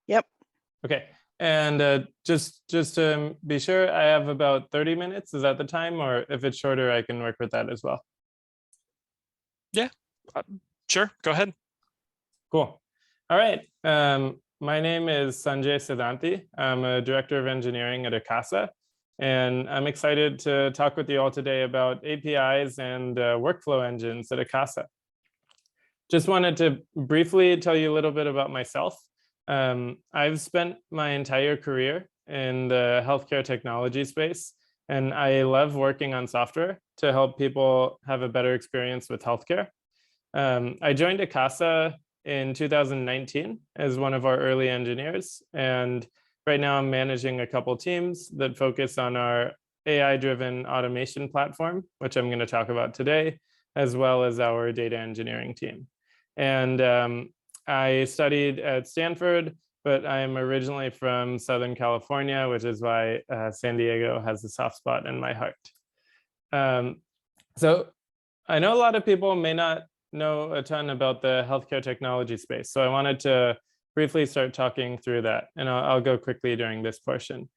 Yep. Okay. And just to be sure, I have about 30 minutes. Is that the time? Or if it's shorter, I can work with that as well. Yeah, sure. Go ahead. Cool. All right. My name is Sanjay Siddhanti. I'm a director of engineering at AKASA. And I'm excited to talk with you all today about APIs and workflow engines at AKASA. Just wanted to briefly tell you a little bit about myself. I've spent my entire career in the healthcare technology space, and I love working on software to help people have a better experience with healthcare. I joined AKASA in 2019 as one of our early engineers, and right now I'm managing a couple teams that focus on our AI-driven automation platform, which I'm going to talk about today, as well as our data engineering team. And I studied at Stanford, but I'm originally from Southern California, which is why San Diego has a soft spot in my heart. So I know a lot of people may not know a ton about the healthcare technology space, so I wanted to briefly start talking through that, and I'll go quickly during this portion.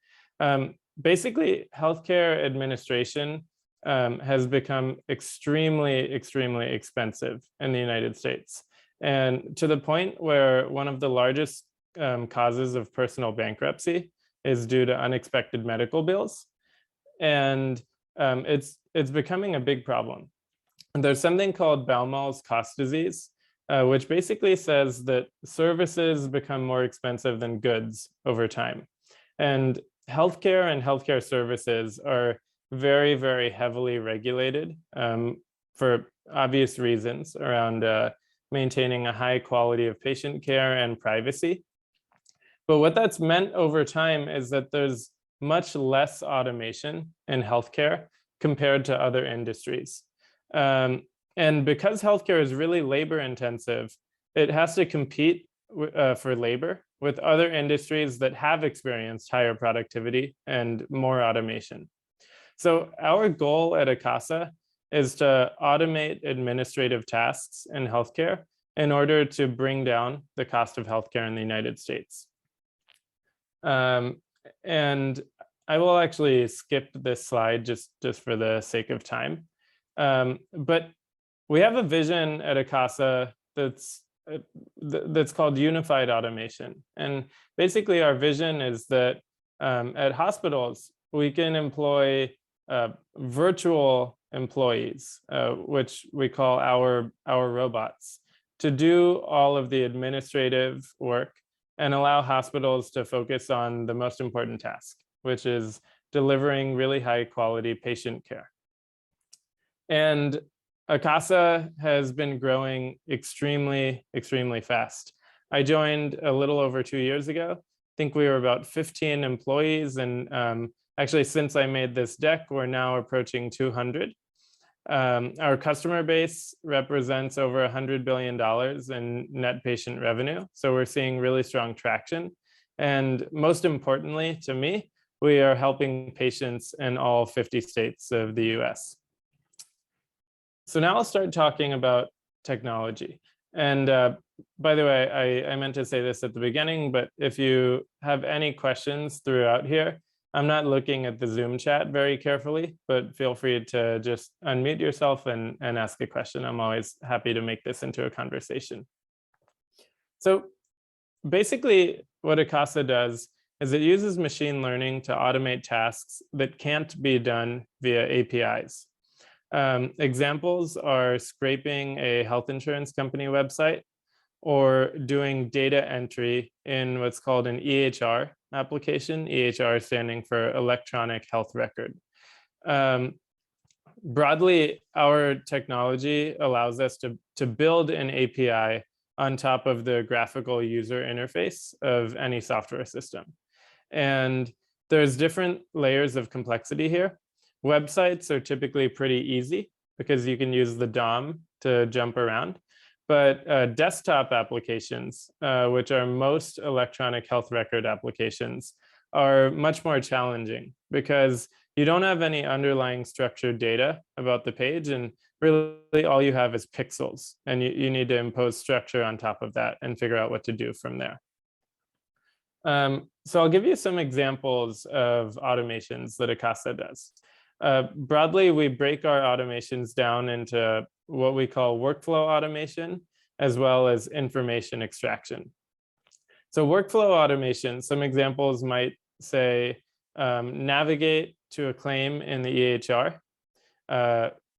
Basically, healthcare administration has become extremely expensive in the United States. And to the point where one of the largest causes of personal bankruptcy is due to unexpected medical bills. And it's becoming a big problem. And there's something called Baumol's cost disease, which basically says that services become more expensive than goods over time. And healthcare services are very heavily regulated for obvious reasons around maintaining a high quality of patient care and privacy. But what that's meant over time is that there's much less automation in healthcare compared to other industries. And because healthcare is really labor intensive, it has to compete for labor with other industries that have experienced higher productivity and more automation. So our goal at AKASA is to automate administrative tasks in healthcare in order to bring down the cost of healthcare in the United States. And I will actually skip this slide just for the sake of time. But we have a vision at AKASA that's called unified automation. And basically our vision is that at hospitals, we can employ virtual employees, which we call our robots, to do all of the administrative work and allow hospitals to focus on the most important task, which is delivering really high quality patient care. And AKASA has been growing extremely fast. I joined a little over 2 years ago. I think we were about 15 employees, and actually since I made this deck, we're now approaching 200. Our customer base represents over $100 billion in net patient revenue. So we're seeing really strong traction. And most importantly to me, we are helping patients in all 50 states of the US. So now I'll start talking about technology. And by the way, I meant to say this at the beginning, but if you have any questions throughout here, I'm not looking at the Zoom chat very carefully, but feel free to just unmute yourself and ask a question. I'm always happy to make this into a conversation. So basically what AKASA does is it uses machine learning to automate tasks that can't be done via APIs. Examples are scraping a health insurance company website or doing data entry in what's called an EHR application, EHR standing for electronic health record. Broadly, our technology allows us to build an API on top of the graphical user interface of any software system. And there's different layers of complexity here. Websites are typically pretty easy because you can use the DOM to jump around. But desktop applications, which are most electronic health record applications, are much more challenging because you don't have any underlying structured data about the page, and really all you have is pixels, and you need to impose structure on top of that and figure out what to do from there. So I'll give you some examples of automations that AKASA does. Broadly, we break our automations down into what we call workflow automation, as well as information extraction. So workflow automation, some examples might say, navigate to a claim in the EHR,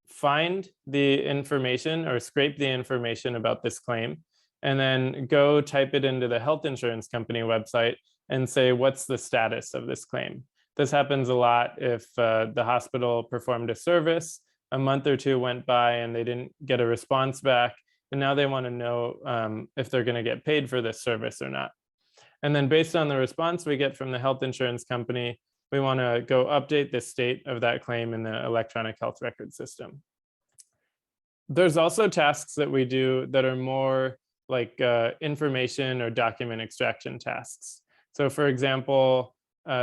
find the information or scrape the information about this claim, and then go type it into the health insurance company website and say, what's the status of this claim? This happens a lot if the hospital performed a service, a month or two went by and they didn't get a response back, and now they want to know if they're going to get paid for this service or not. And then based on the response we get from the health insurance company, we want to go update the state of that claim in the electronic health record system. There's also tasks that we do that are more like information or document extraction tasks. So for example,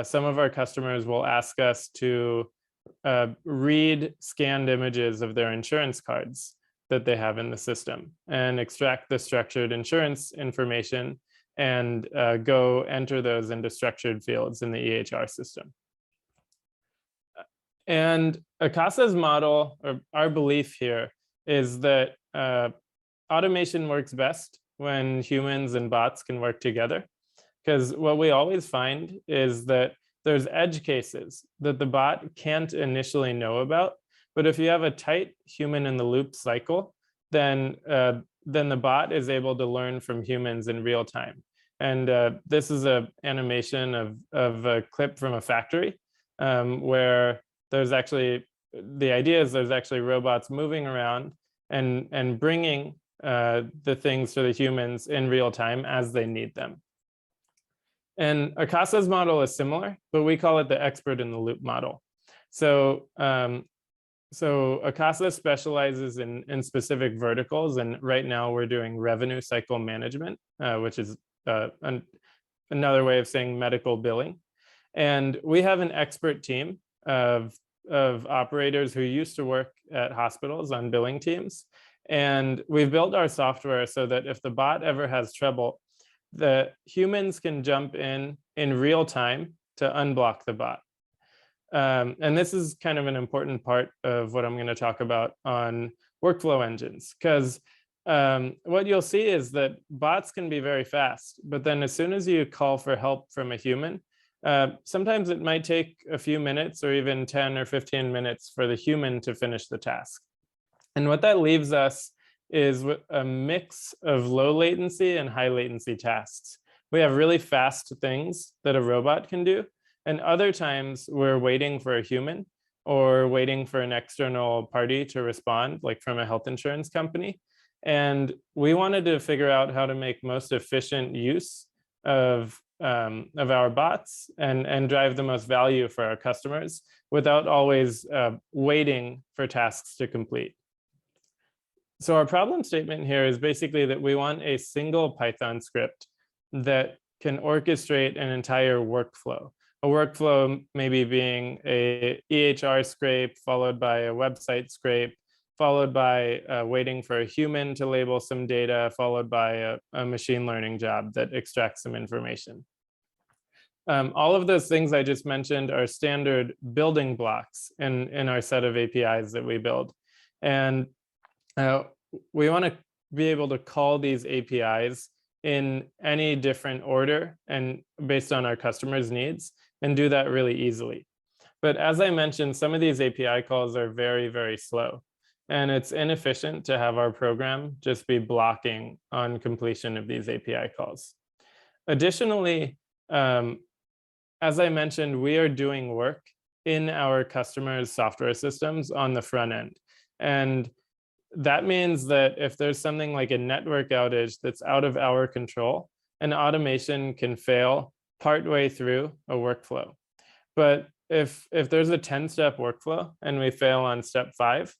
some of our customers will ask us to read scanned images of their insurance cards that they have in the system and extract the structured insurance information and go enter those into structured fields in the EHR system. And AKASA's model, or our belief here, is that automation works best when humans and bots can work together. Because what we always find is that there's edge cases that the bot can't initially know about. But if you have a tight human in the loop cycle, then the bot is able to learn from humans in real time. And this is an animation of a clip from a factory where there's actually, the idea is there's actually robots moving around and bringing the things to the humans in real time as they need them. And AKASA's model is similar, but we call it the expert in the loop model. So AKASA specializes in specific verticals, and right now we're doing revenue cycle management, which is another way of saying medical billing. And we have an expert team of operators who used to work at hospitals on billing teams. And we've built our software so that if the bot ever has trouble, the humans can jump in real time to unblock the bot. And this is kind of an important part of what I'm going to talk about on workflow engines, because what you'll see is that bots can be very fast, but then as soon as you call for help from a human, sometimes it might take a few minutes or even 10 or 15 minutes for the human to finish the task. And what that leaves us is a mix of low latency and high latency tasks. We have really fast things that a robot can do, and other times we're waiting for a human or waiting for an external party to respond, like from a health insurance company. And we wanted to figure out how to make most efficient use of our bots and drive the most value for our customers without always waiting for tasks to complete. So our problem statement here is basically that we want a single Python script that can orchestrate an entire workflow. A workflow maybe being a EHR scrape, followed by a website scrape, followed by waiting for a human to label some data, followed by a machine learning job that extracts some information. All of those things I just mentioned are standard building blocks in our set of APIs that we build. And we want to be able to call these APIs in any different order and based on our customers' needs, and do that really easily. But as I mentioned, some of these API calls are very, very slow. And it's inefficient to have our program just be blocking on completion of these API calls. Additionally, as I mentioned, we are doing work in our customers' software systems on the front end. And that means that if there's something like a network outage that's out of our control, an automation can fail partway through a workflow. But if there's a 10-step workflow and we fail on step 5,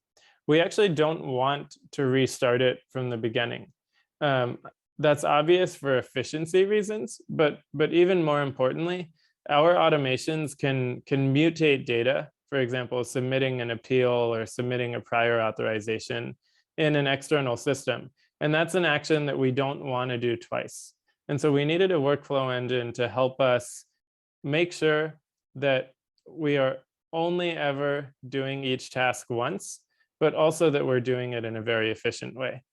we actually don't want to restart it from the beginning. That's obvious for efficiency reasons, but even more importantly, our automations can mutate data, for example, submitting an appeal or submitting a prior authorization in an external system. And that's an action that we don't want to do twice. And so we needed a workflow engine to help us make sure that we are only ever doing each task once, but also that we're doing it in a very efficient way.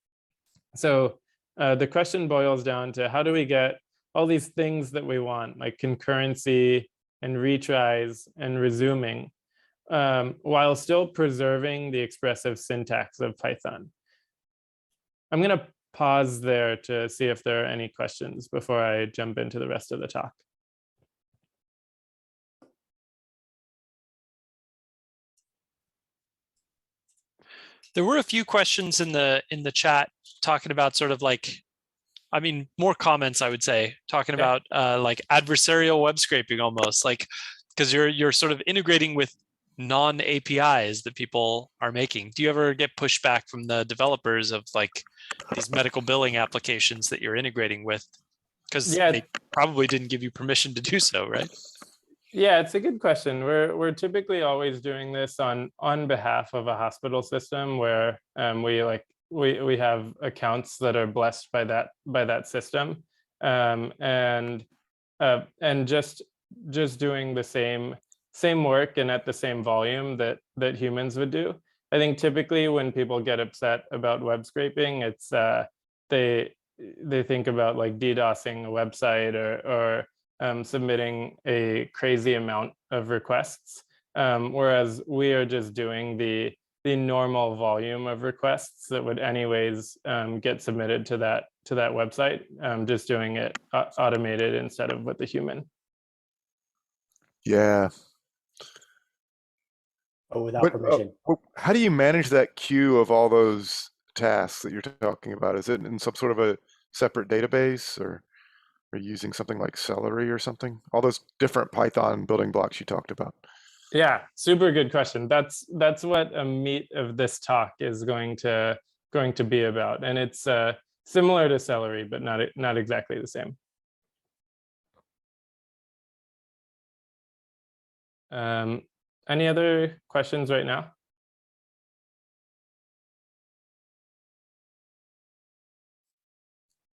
So the question boils down to, how do we get all these things that we want, like concurrency and retries and resuming, while still preserving the expressive syntax of Python? I'm going to pause there to see if there are any questions before I jump into the rest of the talk. There were a few questions in the chat talking about sort of like, I mean, more comments, I would say, talking about like adversarial web scraping almost, like, because you're sort of integrating with non-APIs that people are making. Do you ever get pushback from the developers of like these medical billing applications that you're integrating with? Because they probably didn't give you permission to do so, right? Yeah, it's a good question. We're typically always doing this on behalf of a hospital system where we have accounts that are blessed by that system, and just doing the same work and at the same volume that humans would do. I think typically when people get upset about web scraping, it's they think about like DDoSing a website or submitting a crazy amount of requests, whereas we are just doing the normal volume of requests that would anyways get submitted to that website, just doing it automated instead of with the human. Yeah. Oh, without permission. How do you manage that queue of all those tasks that you're talking about? Is it in some sort of a separate database, or are you using something like Celery or something? All those different Python building blocks you talked about. Yeah, super good question. That's what a meat of this talk is going to be about, and it's similar to Celery, but not exactly the same. Any other questions right now?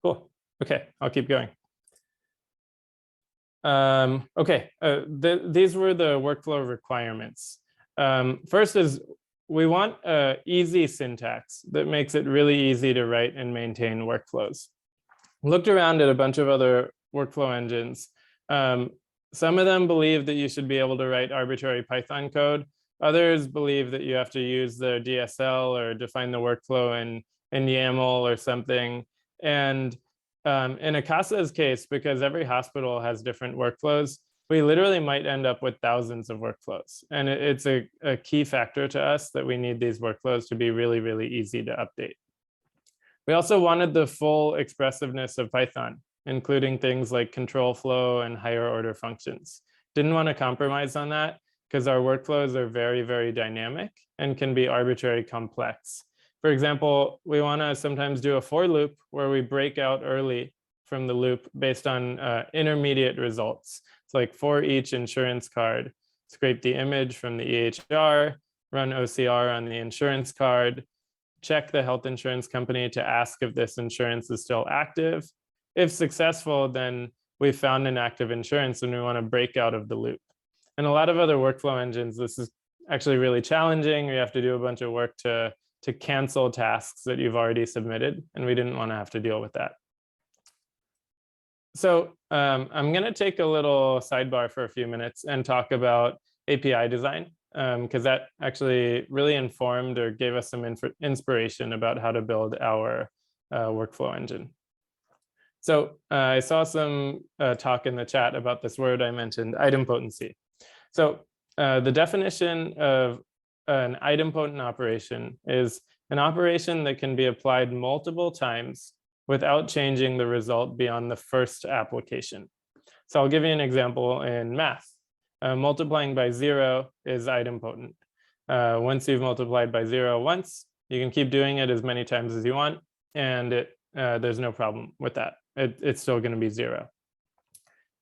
Cool. Okay, I'll keep going. Okay, these were the workflow requirements. First is we want easy syntax that makes it really easy to write and maintain workflows. Looked around at a bunch of other workflow engines. Some of them believe that you should be able to write arbitrary Python code. Others believe that you have to use the DSL or define the workflow in YAML or something. And in AKASA's case, because every hospital has different workflows, we literally might end up with thousands of workflows. And it's a key factor to us that we need these workflows to be really, really easy to update. We also wanted the full expressiveness of Python, including things like control flow and higher order functions. Didn't want to compromise on that because our workflows are very, very dynamic and can be arbitrarily complex. For example, we want to sometimes do a for loop where we break out early from the loop based on intermediate results. It's like for each insurance card, scrape the image from the EHR, run OCR on the insurance card, check the health insurance company to ask if this insurance is still active. If successful, then we found an active insurance and we want to break out of the loop. And a lot of other workflow engines, this is actually really challenging. We have to do a bunch of work to cancel tasks that you've already submitted, and we didn't want to have to deal with that. So I'm going to take a little sidebar for a few minutes and talk about API design, because that actually really informed or gave us some inspiration about how to build our workflow engine. So I saw some talk in the chat about this word I mentioned, idempotency. So the definition of an idempotent operation is an operation that can be applied multiple times without changing the result beyond the first application. So I'll give you an example in math. Multiplying by 0 is idempotent. Once you've multiplied by 0 once, you can keep doing it as many times as you want, and there's no problem with that. It's still going to be 0.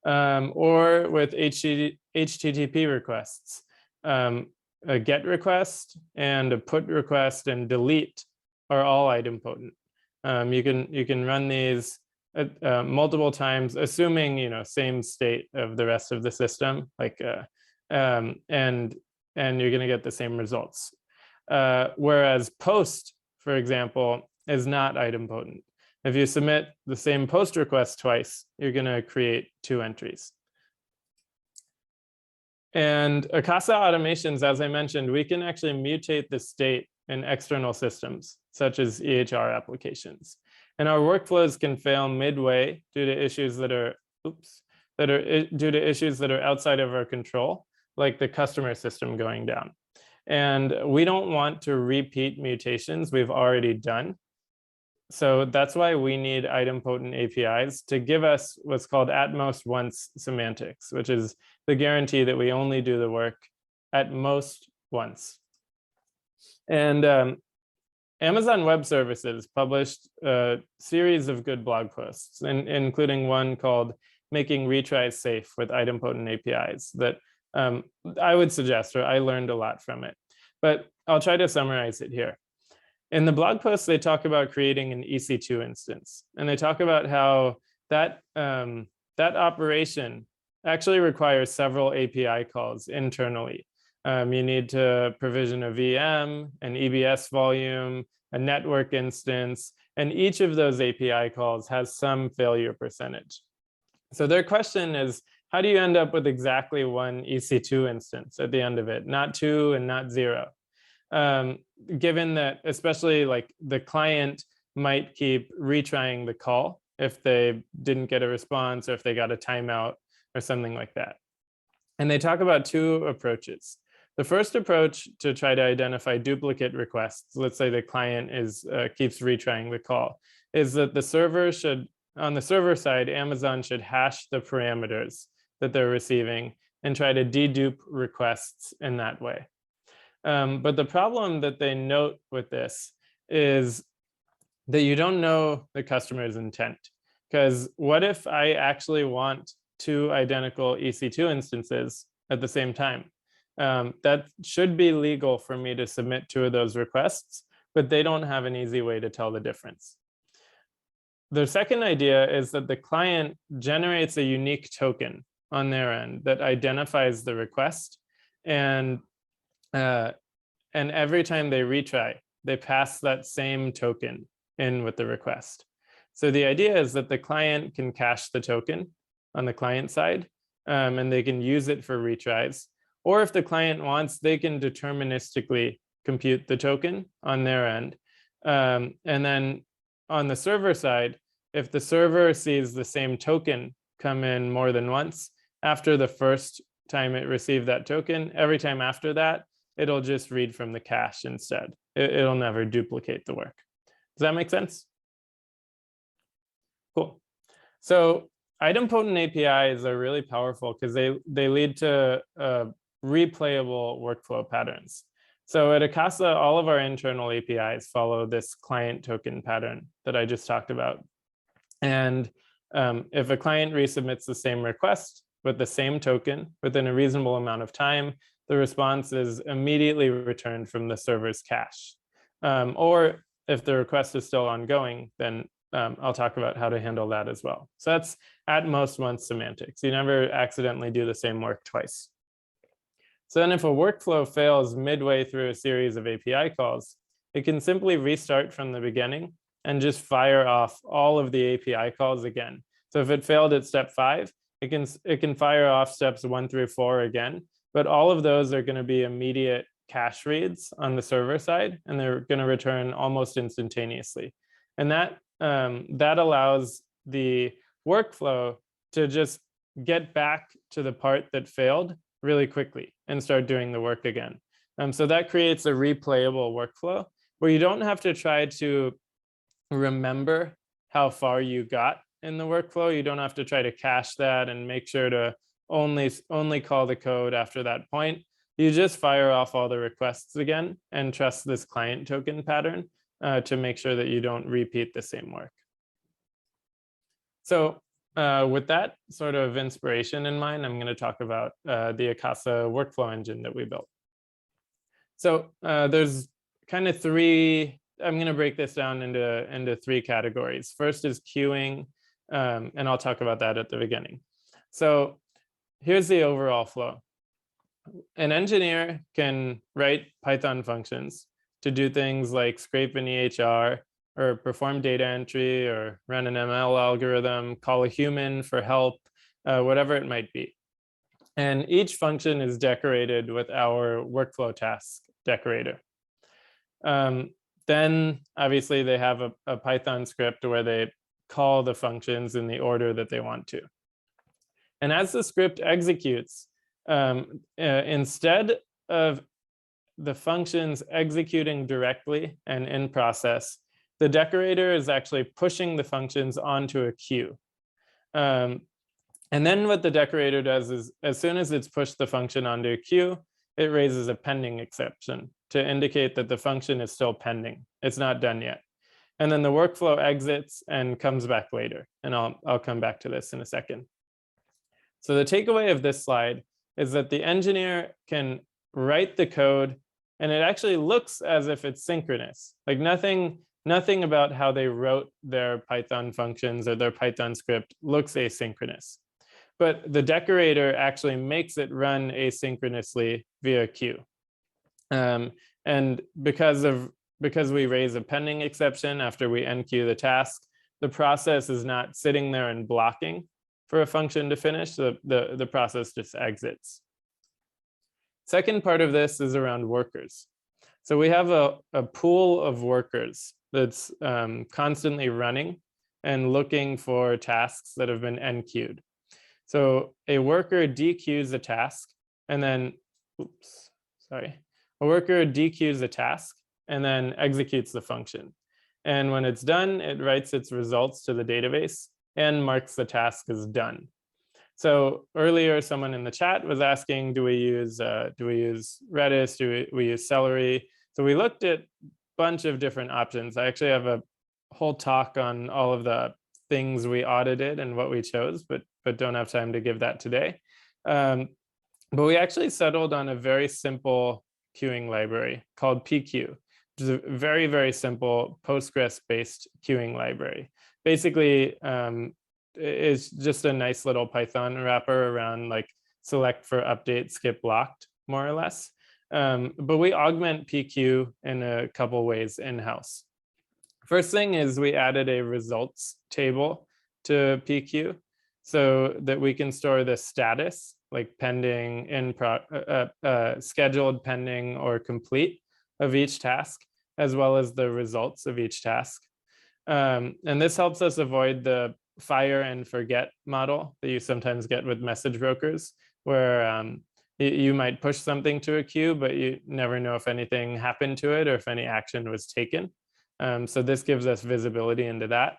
Or with HTTP requests, a GET request and a PUT request and delete are all idempotent. You can run these multiple times, assuming, same state of the rest of the system, like, and you're going to get the same results. Whereas post, for example, is not idempotent. If you submit the same post request twice, you're going to create 2 entries. And AKASA automations, as I mentioned, we can actually mutate the state in external systems, such as EHR applications. And our workflows can fail midway due to issues that are, due to issues that are outside of our control, like the customer system going down. And we don't want to repeat mutations we've already done. So that's why we need idempotent APIs to give us what's called at most once semantics, which is the guarantee that we only do the work at most once. And Amazon Web Services published a series of good blog posts, including one called Making Retries Safe with Idempotent APIs that I would suggest, or I learned a lot from it. But I'll try to summarize it here. In the blog post, they talk about creating an EC2 instance, and they talk about how that, that operation actually requires several API calls internally. You need to provision a VM, an EBS volume, a network instance, and each of those API calls has some failure percentage. So their question is, how do you end up with exactly 1 EC2 instance at the end of it, not 2 and not 0? Given that, especially like the client might keep retrying the call if they didn't get a response or if they got a timeout or something like that. And they talk about 2 approaches. The first approach to try to identify duplicate requests, let's say the client keeps retrying the call, is that the server should, on the server side, Amazon should hash the parameters that they're receiving and try to dedupe requests in that way. But the problem that they note with this is that you don't know the customer's intent. Because what if I actually want 2 identical EC2 instances at the same time? That should be legal for me to submit 2 of those requests, but they don't have an easy way to tell the difference. The second idea is that the client generates a unique token on their end that identifies the request, and every time they retry, they pass that same token in with the request. So the idea is that the client can cache the token on the client side, and they can use it for retries. Or if the client wants, they can deterministically compute the token on their end. And then on the server side, if the server sees the same token come in more than once, after the first time it received that token, every time after that, it'll just read from the cache instead. It'll never duplicate the work. Does that make sense? Cool. So idempotent APIs are really powerful because they lead to replayable workflow patterns. So at AKASA, all of our internal APIs follow this client token pattern that I just talked about. And if a client resubmits the same request with the same token within a reasonable amount of time, the response is immediately returned from the server's cache. Or if the request is still ongoing, then I'll talk about how to handle that as well. So that's at most once semantics. You never accidentally do the same work twice. So then if a workflow fails midway through a series of API calls, it can simply restart from the beginning and just fire off all of the API calls again. So if it failed at step 5, it can fire off steps 1 through 4 again, but all of those are going to be immediate cache reads on the server side, and they're going to return almost instantaneously. And that allows the workflow to just get back to the part that failed really quickly and start doing the work again. So that creates a replayable workflow where you don't have to try to remember how far you got in the workflow. You don't have to try to cache that and make sure to only call the code after that point. You just fire off all the requests again and trust this client token pattern to make sure that you don't repeat the same work. So with that sort of inspiration in mind, I'm going to talk about the AKASA workflow engine that we built. So there's kind of 3, I'm going to break this down into 3 categories. First is queuing, And I'll talk about that at the beginning. So here's the overall flow. An engineer can write Python functions to do things like scrape an EHR, or perform data entry, or run an ML algorithm, call a human for help, whatever it might be. And each function is decorated with our workflow task decorator. Then obviously they have a Python script where they call the functions in the order that they want to. And as the script executes, instead of the functions executing directly and in process, the decorator is actually pushing the functions onto a queue. And then what the decorator does is, as soon as it's pushed the function onto a queue, it raises a pending exception to indicate that the function is still pending. It's not done yet. And then the workflow exits and comes back later. And I'll come back to this in a second. So the takeaway of this slide is that the engineer can write the code, and it actually looks as if it's synchronous. Like nothing about how they wrote their Python functions or their Python script looks asynchronous. But the decorator actually makes it run asynchronously via queue. And because we raise a pending exception after we enqueue the task, the process is not sitting there and blocking for a function to finish. The process just exits. Second part of this is around workers. So we have a pool of workers that's constantly running and looking for tasks that have been enqueued. So a worker dequeues a task, and then, a worker dequeues a task and then executes the function. And when it's done, it writes its results to the database and marks the task as done. So earlier, someone in the chat was asking, do we use Redis? Do we use Celery? So we looked at a bunch of different options. I actually have a whole talk on all of the things we audited and what we chose, but don't have time to give that today. But we actually settled on a very simple queuing library called PQ, which is a very, very simple Postgres-based queuing library. Basically, it's just a nice little Python wrapper around like select for update, skip locked, more or less. But we augment PQ in a couple ways in-house. First thing is we added a results table to PQ so that we can store the status, like pending, scheduled, pending, or complete of each task, as well as the results of each task. And this helps us avoid the fire and forget model that you sometimes get with message brokers, where you might push something to a queue, but you never know if anything happened to it or if any action was taken. So this gives us visibility into that.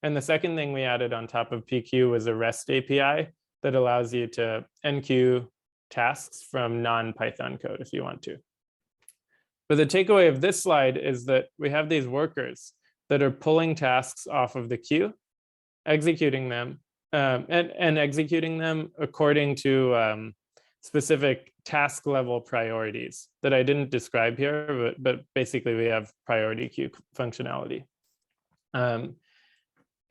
And the second thing we added on top of PQ was a REST API that allows you to enqueue tasks from non-Python code if you want to. But the takeaway of this slide is that we have these workers that are pulling tasks off of the queue, executing them, and executing them according to specific task level priorities that I didn't describe here, but basically we have priority queue functionality.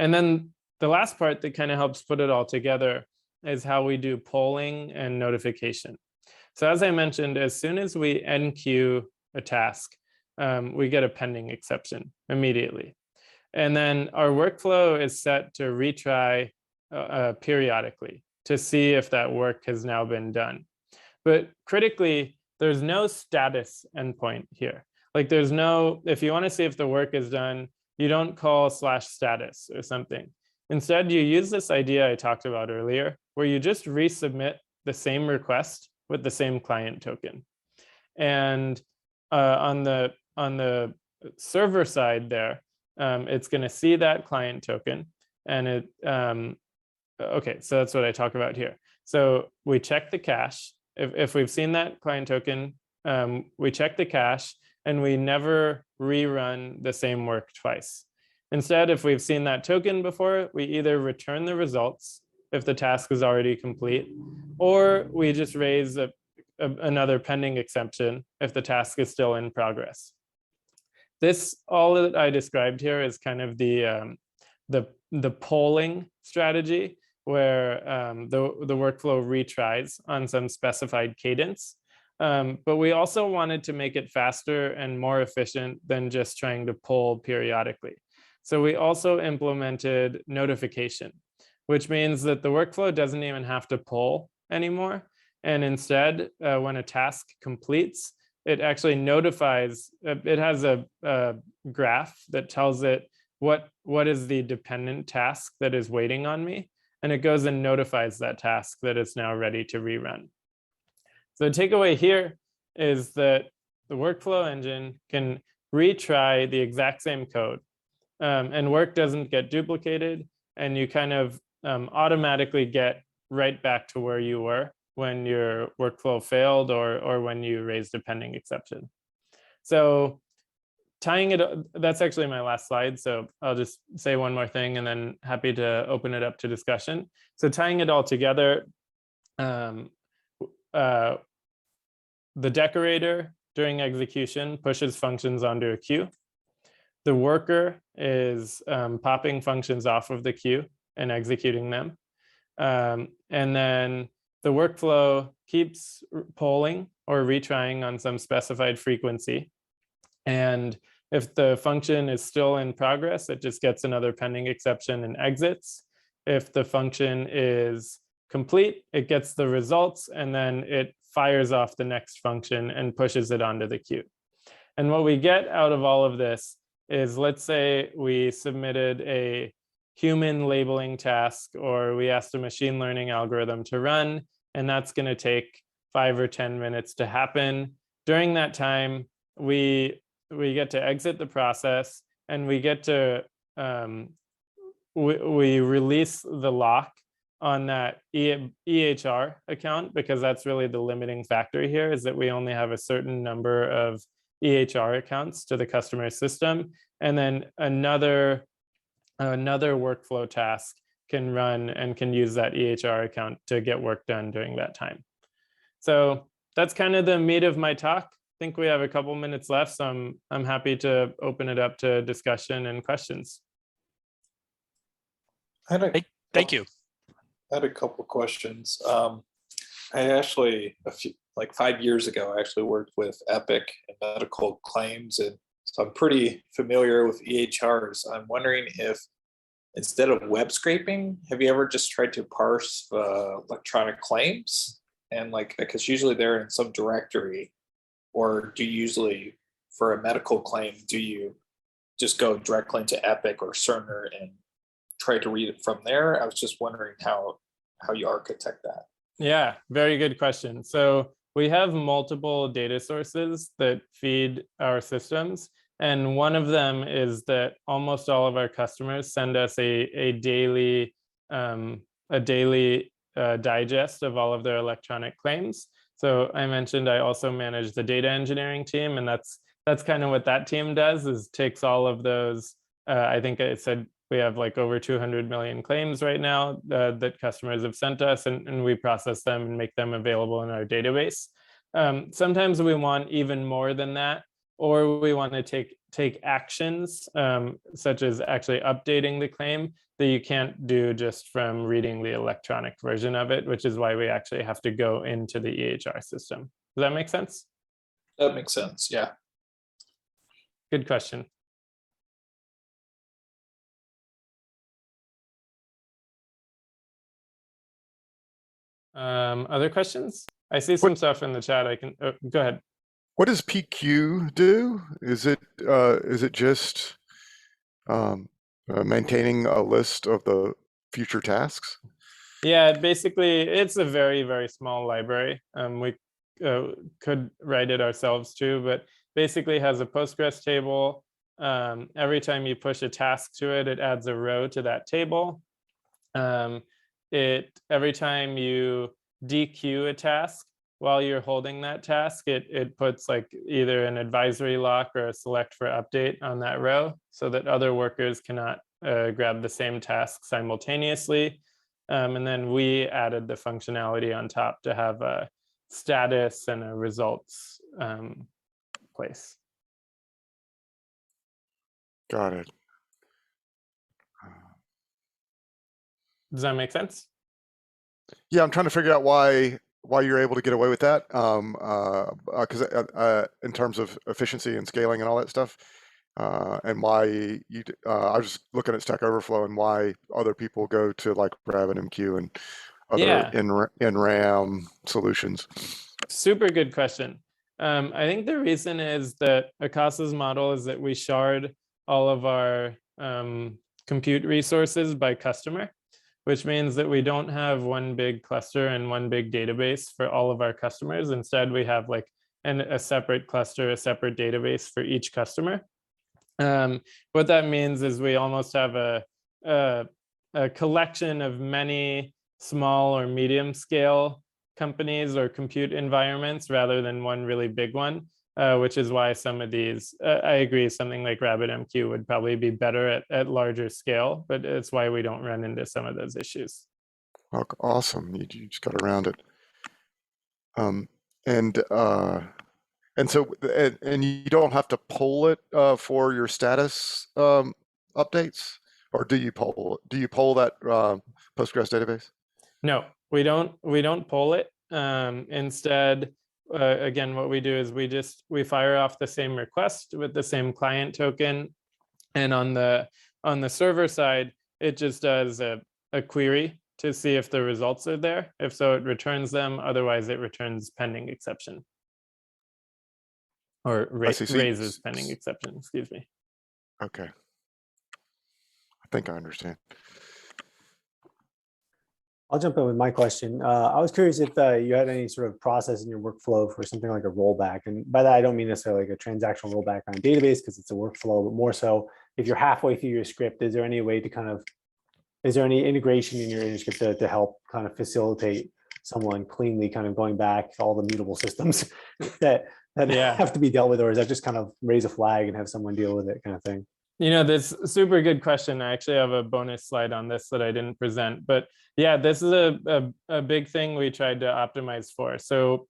And then the last part that kind of helps put it all together is how we do polling and notification. So as I mentioned, as soon as we enqueue a task, we get a pending exception immediately. And then our workflow is set to retry periodically to see if that work has now been done. But critically, there's no status endpoint here. Like there's no, if you want to see if the work is done, you don't call /status or something. Instead, you use this idea I talked about earlier, where you just resubmit the same request with the same client token. And on the server side there, it's going to see that client token. And it, okay, so that's what I talk about here. So we check the cache. If we've seen that client token, we check the cache and we never rerun the same work twice. Instead, if we've seen that token before, we either return the results if the task is already complete, or we just raise another pending exception if the task is still in progress. This, all that I described here is kind of the the polling strategy, where the workflow retries on some specified cadence. But we also wanted to make it faster and more efficient than just trying to poll periodically. So we also implemented notification, which means that the workflow doesn't even have to poll anymore. And instead, when a task completes, it actually notifies, it has a graph that tells it what is the dependent task that is waiting on me. And it goes and notifies that task that it's now ready to rerun. So the takeaway here is that the workflow engine can retry the exact same code, and work doesn't get duplicated, and you kind of automatically get right back to where you were when your workflow failed or when you raised a pending exception. So tying it, that's actually my last slide. So I'll just say one more thing and then happy to open it up to discussion. So tying it all together, the decorator during execution pushes functions onto a queue. The worker is popping functions off of the queue and executing them. And then the workflow keeps polling or retrying on some specified frequency. And if the function is still in progress, it just gets another pending exception and exits. If the function is complete, it gets the results, and then it fires off the next function and pushes it onto the queue. And what we get out of all of this is, let's say we submitted a human labeling task, or we asked a machine learning algorithm to run, and that's going to take 5 or 10 minutes to happen. During that time, we get to exit the process, and we get to we release the lock on that EHR account, because that's really the limiting factor here, is that we only have a certain number of EHR accounts to the customer system, and then another workflow task can run and can use that EHR account to get work done during that time. So that's kind of the meat of my talk. I think we have a couple minutes left, so I'm happy to open it up to discussion and questions. Thank you. I had a couple questions. I actually, like 5 years ago, I actually worked with Epic and medical claims, and so I'm pretty familiar with EHRs. I'm wondering if, instead of web scraping, have you ever just tried to parse electronic claims? And like, because usually they're in some directory, or do you usually, for a medical claim, do you just go directly into Epic or Cerner and try to read it from there? I was just wondering how you architect that. Yeah, very good question. So we have multiple data sources that feed our systems. And one of them is that almost all of our customers send us a daily digest of all of their electronic claims. So I mentioned I also manage the data engineering team, and that's kind of what that team does, is takes all of those. I think it said we have like over 200 million claims right now that customers have sent us, and we process them and make them available in our database. Sometimes we want even more than that, or we want to take actions, such as actually updating the claim, that you can't do just from reading the electronic version of it, which is why we actually have to go into the EHR system. Does that make sense? That makes sense, yeah. Good question. Other questions? I see some stuff in the chat. I can go ahead. What does PQ do? Is it just maintaining a list of the future tasks? Yeah, basically, it's a very, very small library. We could write it ourselves too, but basically has a Postgres table. Every time you push a task to it, it adds a row to that table. Every time you dequeue a task, while you're holding that task, it puts like either an advisory lock or a select for update on that row, so that other workers cannot grab the same task simultaneously. And then we added the functionality on top to have a status and a results place. Got it. Does that make sense? Yeah, I'm trying to figure out why you're able to get away with that. Because in terms of efficiency and scaling and all that stuff, and why you. I was just looking at Stack Overflow and why other people go to like RabbitMQ and other Yeah. in-RAM solutions. Super good question. I think the reason is that AKASA's model is that we shard all of our compute resources by customer, which means that we don't have one big cluster and one big database for all of our customers. Instead, we have like a separate cluster, a separate database for each customer. What that means is we almost have a collection of many small or medium scale companies or compute environments rather than one really big one, which is why some of these, I agree, something like RabbitMQ would probably be better at larger scale, but it's why we don't run into some of those issues. Oh, awesome. You just got around it. And so, and you don't have to poll it for your status updates, or do you poll that Postgres database? No, we don't poll it. Instead, again, what we do is we fire off the same request with the same client token, and on the server side, it just does a query to see if the results are there. If so, it returns them. Otherwise, it returns pending exception. Or raises pending exception, excuse me. Okay. I think I understand. I'll jump in with my question. I was curious if you had any sort of process in your workflow for something like a rollback. And by that, I don't mean necessarily like a transactional rollback on a database because it's a workflow, but more so if you're halfway through your script, is there any way to kind of, is there any integration in your script to help kind of facilitate someone cleanly kind of going back to all the mutable systems that have to be dealt with, or is that just kind of raise a flag and have someone deal with it kind of thing? You know, this super good question. I actually have a bonus slide on this that I didn't present, but yeah, this is a big thing we tried to optimize for. So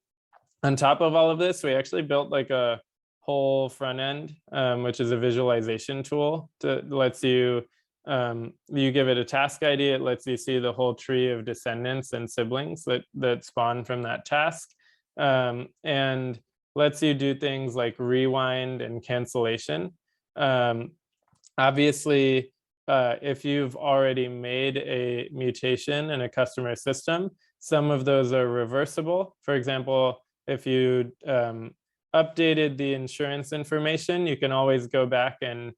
on top of all of this, we actually built like a whole front end, which is a visualization tool that lets you, you give it a task ID, it lets you see the whole tree of descendants and siblings that spawn from that task, and lets you do things like rewind and cancellation. Obviously, if you've already made a mutation in a customer system, some of those are reversible. For example, if you updated the insurance information, you can always go back and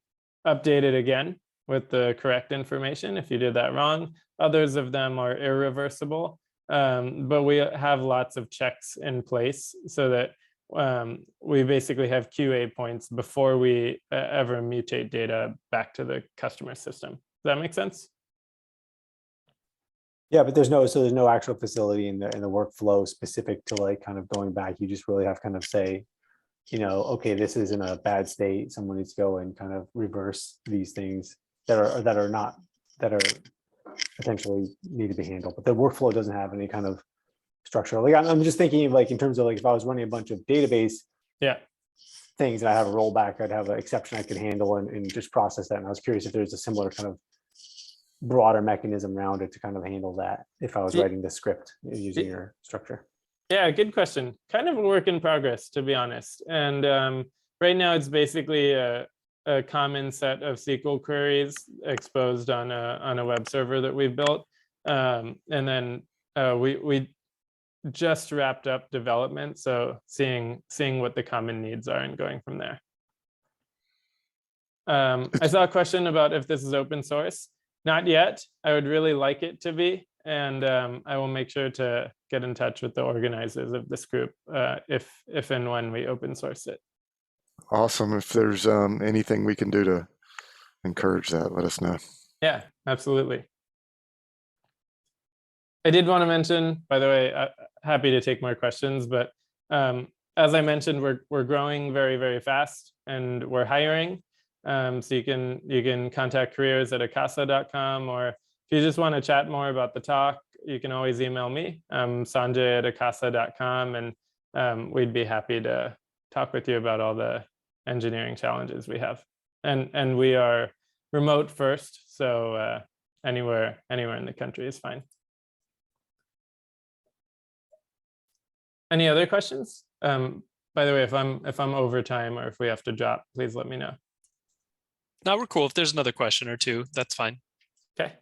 update it again with the correct information if you did that wrong. Others of them are irreversible, but we have lots of checks in place so that we basically have QA points before we ever mutate data back to the customer system. Does that make sense? Yeah, but there's no actual facility in the workflow specific to like kind of going back. You just really have kind of say, you know, okay, this is in a bad state. Someone needs to go and kind of reverse these things that are potentially need to be handled. But the workflow doesn't have any kind of structure. Like I'm just thinking of like in terms of like if I was running a bunch of database things and I have a rollback, I'd have an exception I could handle and just process that. And I was curious if there's a similar kind of broader mechanism around it to kind of handle that if I was writing the script using your structure. Yeah, good question. Kind of a work in progress, to be honest. And right now it's basically a common set of SQL queries exposed on a web server that we've built. And then we just wrapped up development, so seeing what the common needs are and going from there. I saw a question about if this is open source. Not yet. I would really like it to be, and I will make sure to get in touch with the organizers of this group if and when we open source it. Awesome. If there's anything we can do to encourage that, let us know. Yeah, absolutely. I did want to mention, by the way, happy to take more questions, but as I mentioned, we're growing very, very fast and we're hiring. So you can contact careers@akasa.com, or if you just want to chat more about the talk, you can always email me. I'm Sanjay@akasa.com, and we'd be happy to talk with you about all the engineering challenges we have. And we are remote first, so anywhere in the country is fine. Any other questions? By the way, if I'm over time or if we have to drop, please let me know. No, we're cool. If there's another question or two, that's fine. Okay.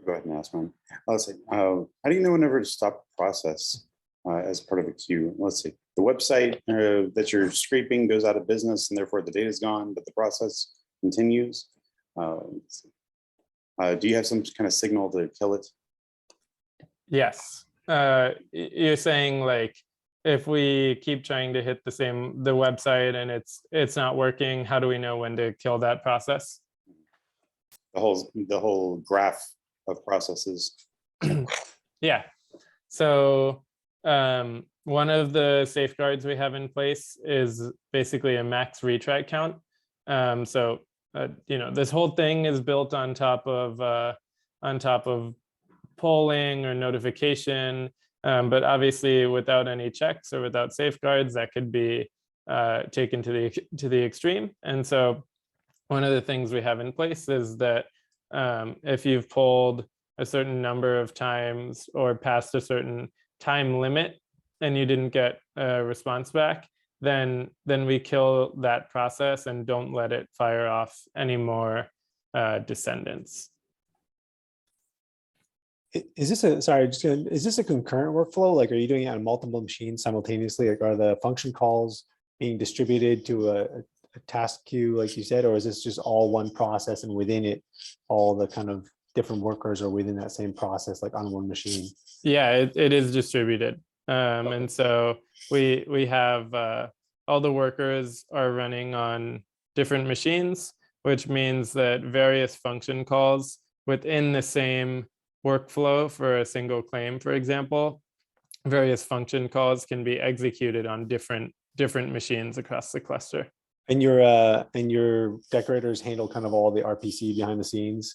Go ahead and ask one. Let's see. How do you know whenever to stop a process as part of a queue? Let's see. The website that you're scraping goes out of business and therefore the data is gone, but the process continues. Let's see. Do you have some kind of signal to kill it? Yes. You're saying like if we keep trying to hit the website and it's not working, how do we know when to kill that process? The whole graph of processes. Yeah. So one of the safeguards we have in place is basically a max retry count. This whole thing is built on top of polling or notification, but obviously without any checks or without safeguards, that could be taken to the extreme. And so one of the things we have in place is that if you've polled a certain number of times or passed a certain time limit and you didn't get a response back, then we kill that process and don't let it fire off any more descendants. Is this is this a concurrent workflow? Like, are you doing it on multiple machines simultaneously? Like, are the function calls being distributed to a task queue, like you said, or is this just all one process and within it, all the kind of different workers are within that same process, like on one machine? Yeah, it is distributed. And so we have all the workers are running on different machines, which means that various function calls within the same workflow for a single claim, for example, various function calls can be executed on different machines across the cluster. And your decorators handle kind of all the RPC behind the scenes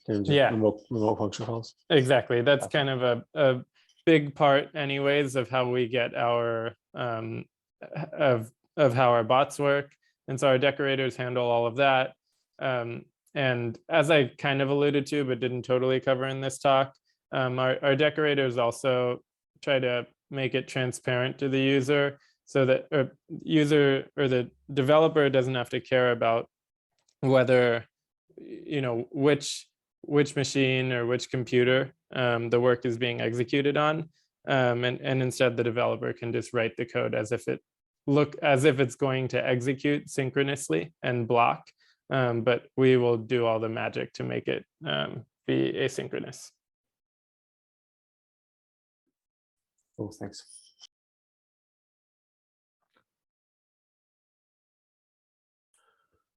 in terms of remote function calls? Exactly. That's kind of a big part anyways of how we get our of how our bots work. And so our decorators handle all of that. And as I kind of alluded to, but didn't totally cover in this talk, our decorators also try to make it transparent to the user so that the developer doesn't have to care about whether, which machine or which computer the work is being executed on. And instead the developer can just write the code as if it's going to execute synchronously and block. But we will do all the magic to make it be asynchronous. Cool, thanks.